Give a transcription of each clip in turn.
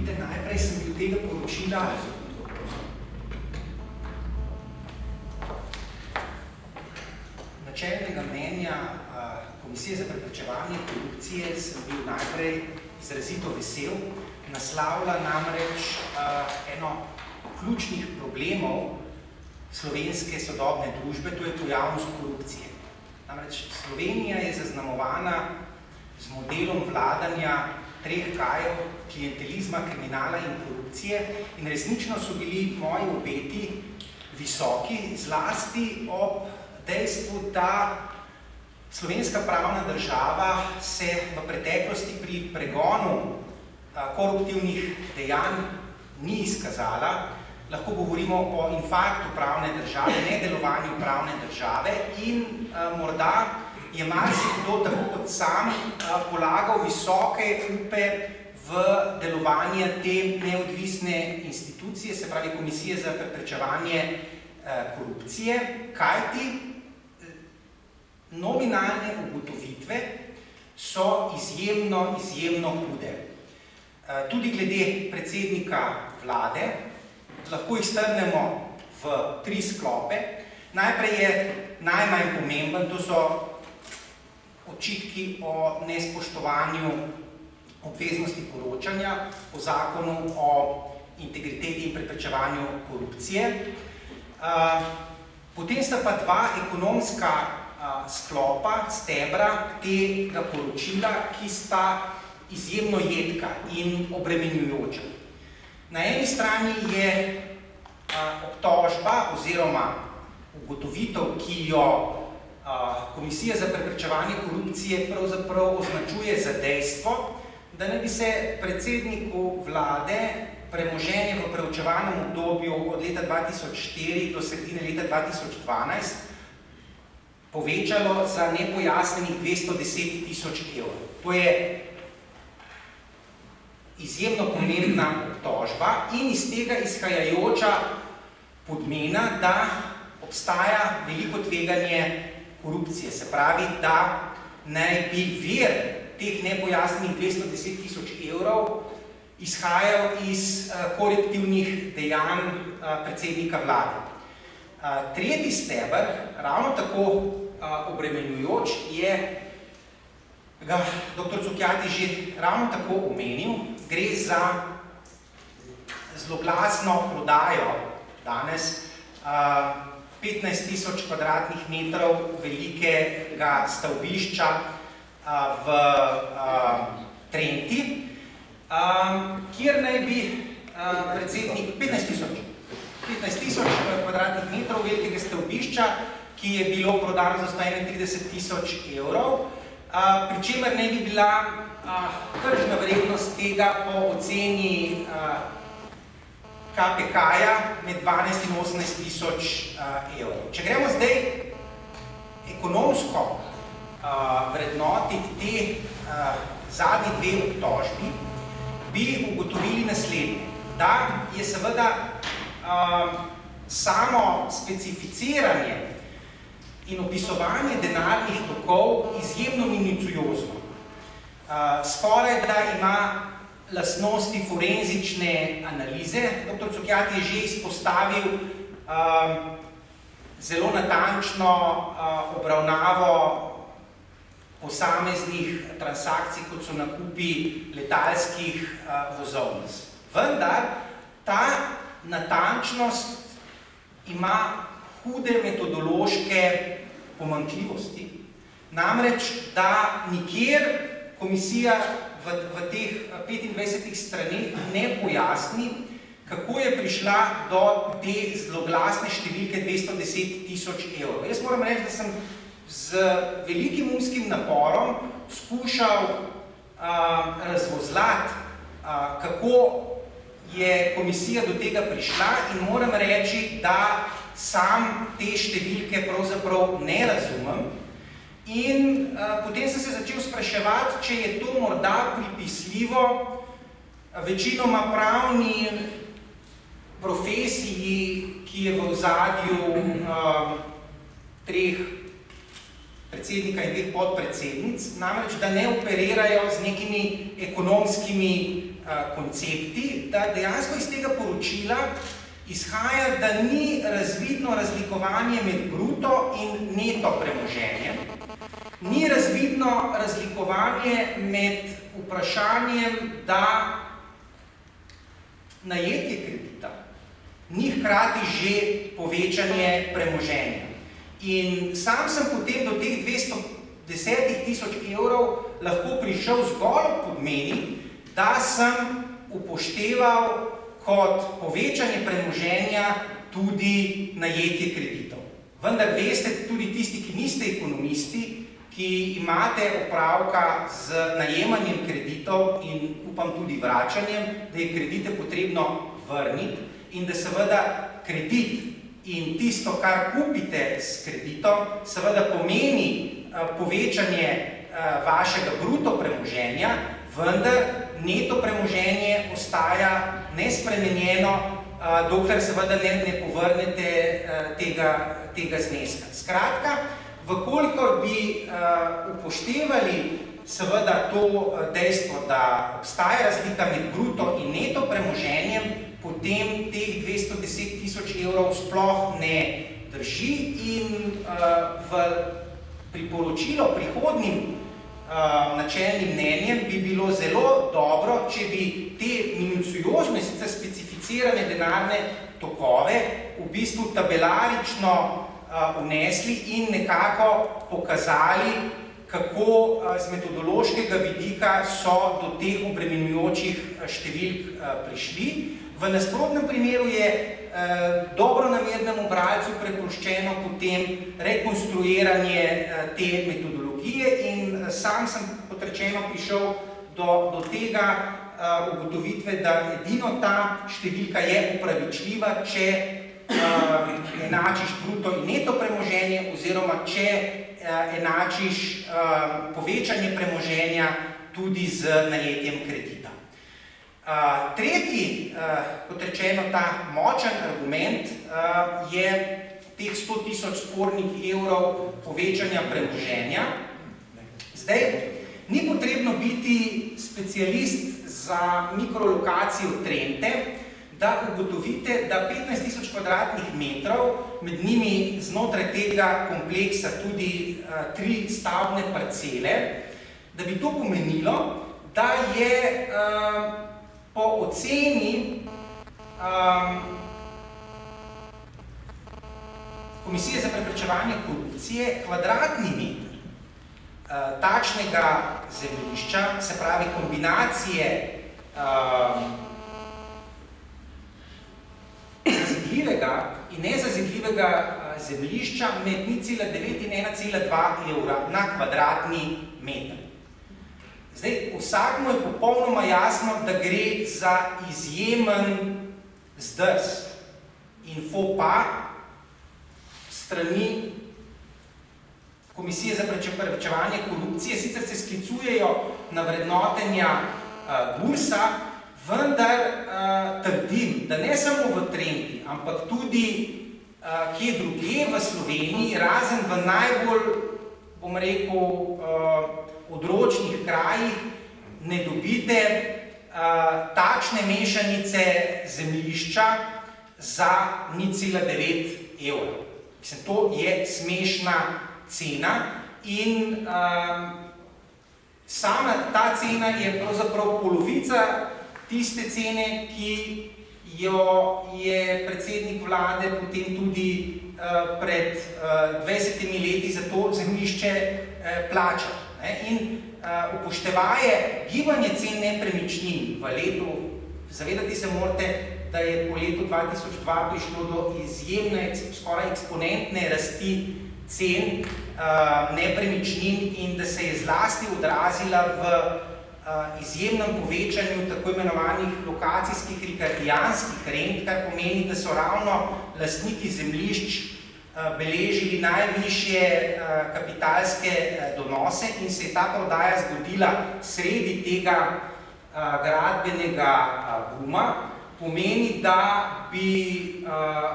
dovolite, najprej sem bil tega poročila načelnega mnenja Komisije za preprečevanje korupcije, sem bil najprej izrazito vesel. Naslavlja namreč eno ključnih problemov slovenske sodobne družbe, to je pojavnost korupcije. Namreč Slovenija je zaznamovana z modelom vladanja treh kajev, klientelizma, kriminala in korupcije in resnično so bili moji obeti visoki, zlasti ob dejstvu, da slovenska pravna država se v preteklosti pri pregonu koruptivnih dejanj ni izkazala. Lahko govorimo o infarktu pravne države, nedelovanju pravne države in morda je marsikdo, tako kot sam, polagal visoke upe v delovanje te neodvisne institucije, se pravi Komisije za preprečevanje korupcije, kajti nominalne ugotovitve so izjemno hude. Tudi glede predsednika vlade, lahko jih strnemo v tri sklope. Najprej je najmanj pomemben, to so očitki o nespoštovanju obveznosti poročanja po zakonu o integriteti in preprečevanju korupcije. Potem sta pa dva ekonomska sklopa, stebra tega poročila, ki sta izjemno jedka in obremenjujoča. Na eni strani je obtožba oziroma ugotovitev, ki jo Komisija za preprečevanje korupcije pravzaprav označuje za dejstvo, da naj bi se predsedniku vlade premoženje v preučevanem obdobju od leta 2004 do sredine leta 2012 povečalo za nepojasnenih 210.000 evrov. To je izjemno pomembna obtožba in iz tega izhajajoča podmena, da obstaja veliko tveganje korupcije. Se pravi, da naj bi vir teh nepojasnenih 210.000 evrov izhajal iz koruptivnih dejanj predsednika vlade. Tretji steber, ravno tako obremenjujoč, je ga dr. Cukjati že ravno tako omenil. Gre za zloglasno prodajo danes 15.000 kvadratnih metrov velikega stavbišča v Trenti, kjer naj bi predsednik 15.000 kvadratnih metrov velikega stavbišča, ki je bilo prodano za 131.000 evrov, pri čemer naj bi bila tržna vrednost tega po oceni KPK-ja med 12 in 18.000 evrov. Če gremo zdaj ekonomsko vrednotiti te zadnji dve obtožbi, bi ugotovili naslednje, da je seveda samo specificiranje in opisovanje denarnih tokov izjemno minuciozno. Skoraj da ima lastnosti forenzične analize. Dr. Cukjati je že izpostavil zelo natančno obravnavo posameznih transakcij, kot so nakupi letalskih vozovnic. Vendar ta natančnost ima hude metodološke pomanjkljivosti. Namreč, da nikjer komisija v teh 25 straneh ne pojasni, kako je prišla do te zloglasne številke 210.000 evrov. Jaz moram reči, da sem z velikim umskim naporom skušal razvozlati, kako je komisija do tega prišla in moram reči, da sam te številke pravzaprav ne razumem. In potem sem se začel spraševati, če je to morda pripisljivo večinoma pravni profesiji, ki je v ozadju treh predsednika in 2 podpredsednic, namreč, da ne operirajo z nekimi ekonomskimi koncepti, da dejansko iz tega poročila izhaja, da ni razvidno razlikovanje med bruto in neto premoženjem, ni razvidno razlikovanje med vprašanjem, da najetje kredita ni hkrati že povečanje premoženja. In sam sem potem do teh 210.000 evrov lahko prišel zgolj pod meni, da sem upošteval kot povečanje premoženja tudi najetje kreditov. Vendar veste, tudi tisti, ki niste ekonomisti, ki imate opravka z najemanjem kreditov in upam tudi vračanjem, da je kredite potrebno vrniti in da seveda kredit in tisto, kar kupite s kreditom, seveda pomeni povečanje vašega bruto premoženja, vendar neto premoženje ostaja nespremenjeno, dokler seveda ne povrnete tega zneska. Skratka, vkolikor bi upoštevali seveda to dejstvo, da obstaja razlika med bruto in neto premoženjem, potem teh 210.000 evrov sploh ne drži in v priporočilo prihodnjim načelnim mnenjem bi bilo zelo dobro, če bi te minuciozne, sicer specificirane denarne tokove v bistvu tabelarično vnesli in nekako pokazali, kako z metodološkega vidika so do teh obremenjujočih številk prišli. V nasprotnem primeru je dobronamernemu bralcu prepuščeno potem rekonstruiranje te metodologije in sam sem, kot rečeno, prišel do tega ugotovitve, da edino ta številka je upravičljiva, če enačiš bruto in neto premoženje oziroma če enačiš povečanje premoženja tudi z najetjem kredita. Tretji, kot rečeno, ta močen argument je teh 100.000 spornih evrov povečanja premoženja. Zdaj, ni potrebno biti specialist za mikrolokacijo Trente, da ugotovite, da 15.000 kvadratnih metrov, med njimi znotraj tega kompleksa tudi 3 stavbne parcele, da bi to pomenilo, da je po oceni Komisije za preprečevanje korupcije kvadratni meter takšnega zemljišča, se pravi kombinacije zazidljivega in nezazidljivega zemljišča med 0,9 in 1,2 evra na kvadratni meter. Zdaj, vsakmu je popolnoma jasno, da gre za izjemen zdrs in faux pas strani Komisije za preprečevanje korupcije. Sicer se sklicujejo na vrednotenja Gursa, vendar trdim, da ne samo v Trenti, ampak tudi kje drugje v Sloveniji, razen v najbolj, bom rekel, odročnih krajih, ne dobite takšne mešanice zemljišča za 0,9 evra. Mislim, to je smešna cena in sama ta cena je pravzaprav polovica tiste cene, ki jo je predsednik vlade potem tudi pred 20 leti za to zemljišče plačal. In upoštevaje gibanje cen nepremičnin v letu, zavedati se morate, da je po letu 2002 prišlo do izjemne, skoraj eksponentne rasti cen nepremičnin in da se je zlasti odrazila v izjemnem povečanju tako imenovanih lokacijskih rikardijanskih rent, kar pomeni, da so ravno lastniki zemljišč beležili najvišje kapitalske donose in se je ta prodaja zgodila sredi tega gradbenega buma. Pomeni, da bi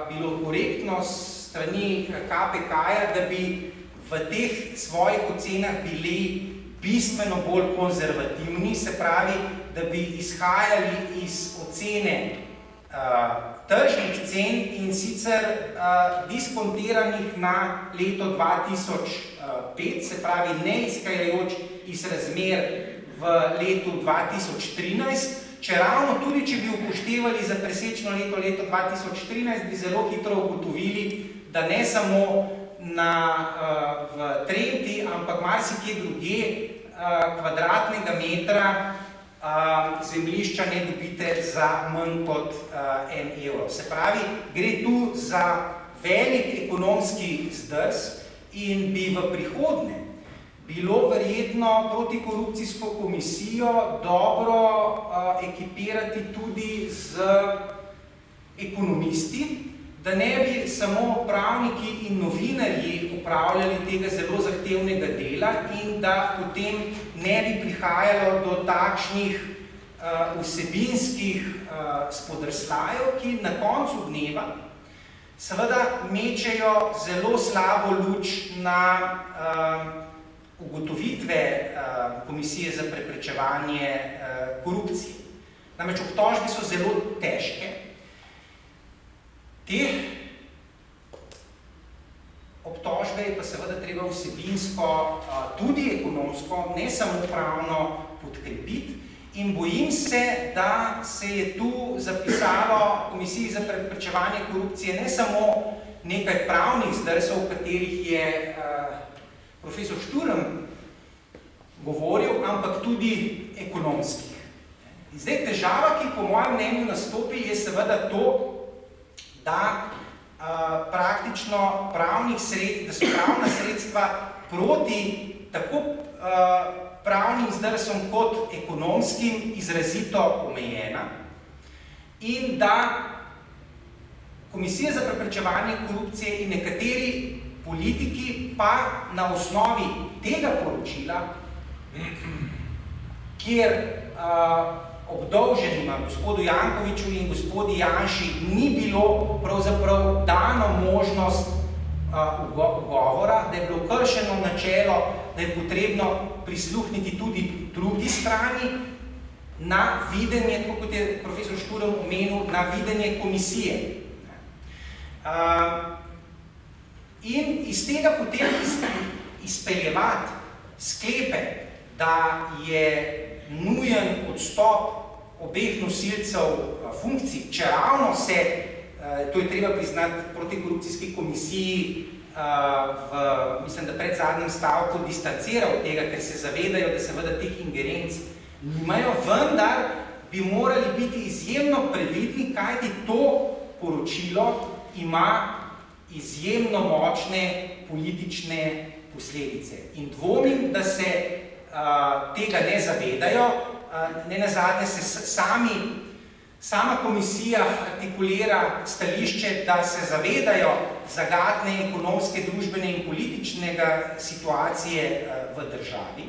bilo korektno strani KPK-ja, da bi v teh svojih ocenah bili bistveno bolj konzervativni, se pravi, da bi izhajali iz ocene tržnih cen in sicer diskontiranih na leto 2005, se pravi, ne izhajajoč iz razmer v letu 2013, če ravno tudi, če bi upoštevali za presečno leto 2013, bi zelo hitro ugotovili, da ne samo v Trenti, ampak marsikje drugje kvadratnega metra zemljišča ne dobite za manj kot 1 evro. Se pravi, gre tu za velik ekonomski zdrs in bi v prihodnje bilo verjetno protikorupcijsko komisijo dobro ekipirati tudi z ekonomisti, da ne bi samo pravniki in novinarji upravljali tega zelo zahtevnega dela in da potem ne bi prihajalo do takšnih vsebinskih spodrsljajev, ki na koncu dneva seveda mečejo zelo slabo luč na ugotovitve Komisije za preprečevanje korupcije. Namreč obtožbe so zelo težke. Te obtožbe je pa seveda treba vsebinsko, tudi ekonomsko, ne samo pravno podkrepiti in bojim se, da se je tu zapisalo Komisiji za preprečevanje korupcije ne samo nekaj pravnih zdrsov, o katerih je profesor Šturm govoril, ampak tudi ekonomskih. In zdaj težava, ki po mojem mnenju nastopi, je seveda to, da praktično da so pravna sredstva proti tako pravnim zdrsom kot ekonomskim izrazito omejena in da Komisija za preprečevanje korupcije in nekateri politiki pa na osnovi tega poročila, kjer obdolženima, gospodu Jankoviću in gospodi Janši, ni bilo pravzaprav dano možnost ugovora, da je bilo kršeno načelo, da je potrebno prisluhniti tudi drugi strani na videnje, tako kot je profesor Šturm omenil, na videnje komisije. In iz tega potem izpeljevati sklepe, da je nujen odstop obeh nosilcev funkcij, če ravno se, to je treba priznati, protikorupcijski komisiji mislim, da pred zadnjem stavku distancira od tega, ker se zavedajo, da seveda teh ingerenc nimajo, vendar bi morali biti izjemno previdni, kajti to poročilo ima izjemno močne politične posledice. In dvomim, da se tega ne zavedajo, ne nazadnje se sama komisija artikulira stališče, da se zavedajo zagatne ekonomske, družbene in političnega situacije v državi.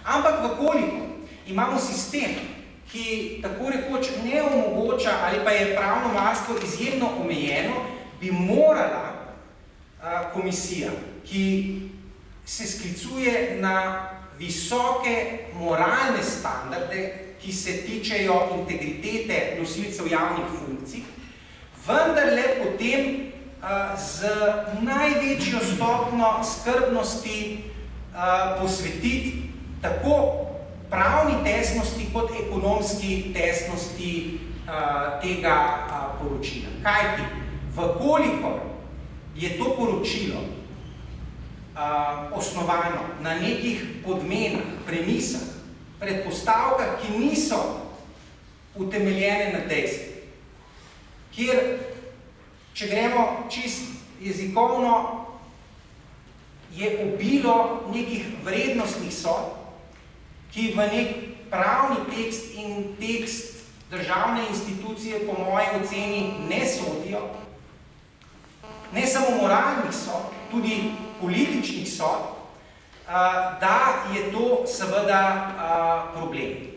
Ampak vkoliko imamo sistem, ki tako rekoč ne omogoča ali pa je pravno varstvo izjemno omejeno, bi morala komisija, ki se sklicuje na visoke moralne standarde, ki se tičejo integritete nosilcev javnih funkcij, vendarle potem z največjo stopnjo skrbnosti posvetiti tako pravni tesnosti kot ekonomski tesnosti tega poročila. Kajti, vkolikor je to poročilo osnovano na nekih podmenah, premisah, predpostavkah, ki niso utemeljene na dejstvu, kjer, če gremo čist jezikovno, je obilo nekih vrednostnih sodb, ki v nek pravni tekst in tekst državne institucije po moji oceni ne sodijo, ne samo moralnih sodb, tudi političnih sodb, da je to seveda problem.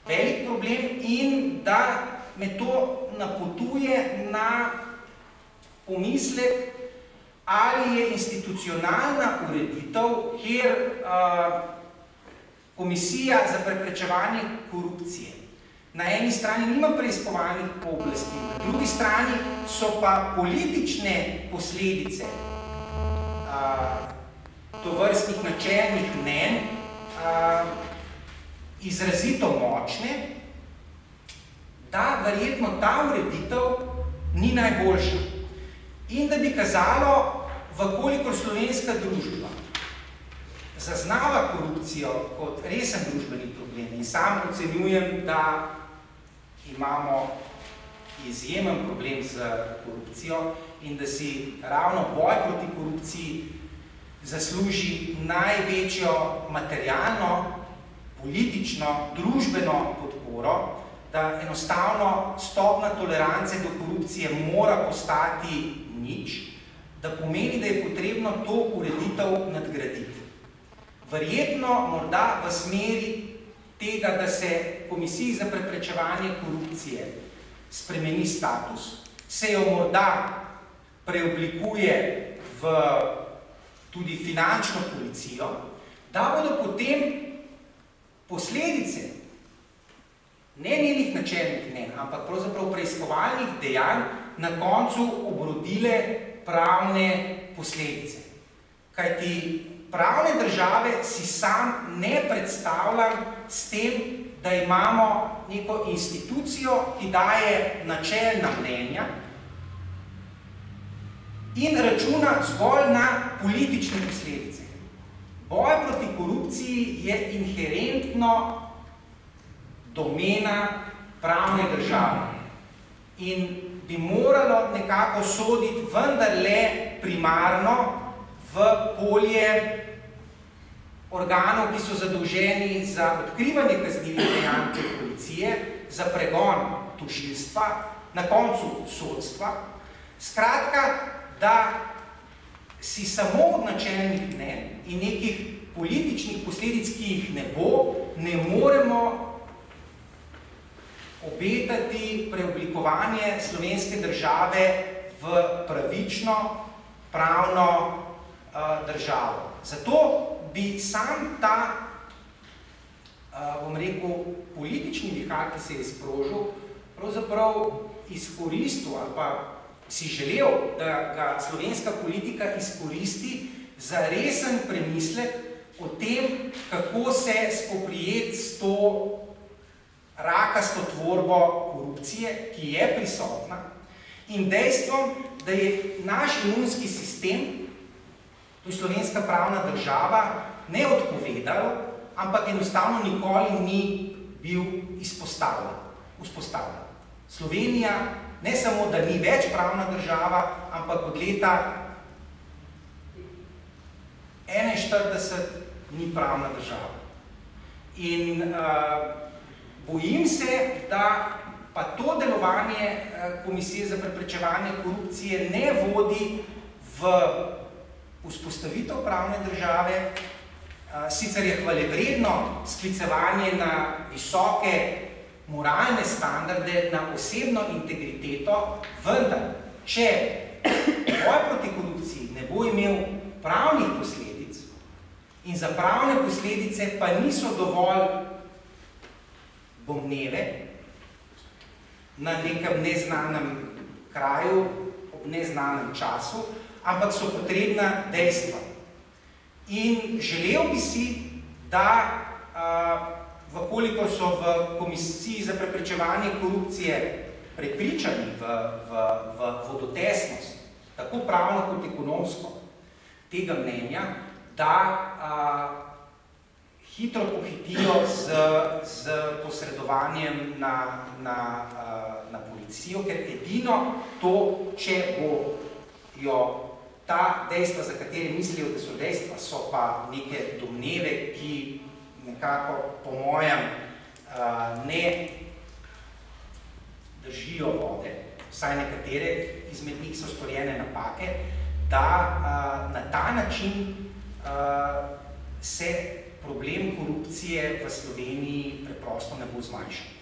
Velik problem in da me to napotuje na pomislek ali je institucionalna ureditev, kjer Komisija za preprečevanje korupcije na eni strani nima preiskovalnih pooblastil, na drugi strani so pa politične posledice tovrstnih načelnih mnenj izrazito močne, da verjetno ta ureditev ni najboljša. In da bi kazalo, vkolikor slovenska družba zaznava korupcijo kot resen družbeni problem in sam ocenjujem, da imamo izjemen problem z korupcijo in da si ravno boj proti korupciji zasluži največjo materialno, politično, družbeno podporo, da enostavno stopnja tolerance do korupcije mora postati nič, da pomeni, da je potrebno to ureditev nadgraditi. Verjetno morda v smeri tega, da se Komisiji za preprečevanje korupcije spremeni status, se jo morda preoblikuje v tudi finančno policijo, da bodo potem posledice ne njenih načelnih mnenj, ampak pravzaprav preiskovalnih dejanj na koncu obrodile pravne posledice. Kajti pravne države si sam ne predstavljam s tem, da imamo neko institucijo, ki daje načelna mnenja in računa zgolj na politične posledice. Boj proti korupciji je inherentno domena pravne države in bi moralo nekako soditi vendarle primarno v polje organov, ki so zadolženi za odkrivanje kaznivih dejanj policije, za pregon tožilstva, na koncu sodstva. Skratka, da si samo od načelnih mnenj in nekih političnih posledic, ki jih ne bo, ne moremo obetati preoblikovanje slovenske države v pravično, pravno državo. Zato bi sam ta, bom rekel, politični vihar, ki se je sprožil, pravzaprav izkoristil ali pa si želel, da ga slovenska politika izkoristi za resen premislek o tem, kako se spoprijeti s to rakasto tvorbo korupcije, ki je prisotna, in dejstvom, da je naš imunski sistem, to je slovenska pravna država, ne odpovedalo, ampak enostavno nikoli ni bil vzpostavljen. Slovenija ne samo, da ni več pravna država, ampak od leta 1941 ni pravna država. In bojim se, da pa to delovanje Komisije za preprečevanje korupcije ne vodi v vzpostavitev pravne države. Sicer je hvalevredno sklicevanje na visoke moralne standarde, na osebno integriteto, vendar, če boj proti korupciji ne bo imel pravnih posledic in za pravne posledice pa niso dovolj domneve na nekem neznanem kraju, ob neznanem času, ampak so potrebna dejstva. In želel bi si, da vkolikor so v Komisiji za preprečevanje korupcije prepričani v vodotesnost, tako pravno kot ekonomsko, tega mnenja, da hitro pohitijo z posredovanjem na policijo, ker edino to, če bojo ta dejstva, za katere mislijo, da so dejstva, so pa neke domneve, ki nekako, po mojem, ne držijo vode, vsaj nekatere izmed njih so storjene napake, da na ta način se problem korupcije v Sloveniji preprosto ne bo zmanjšal.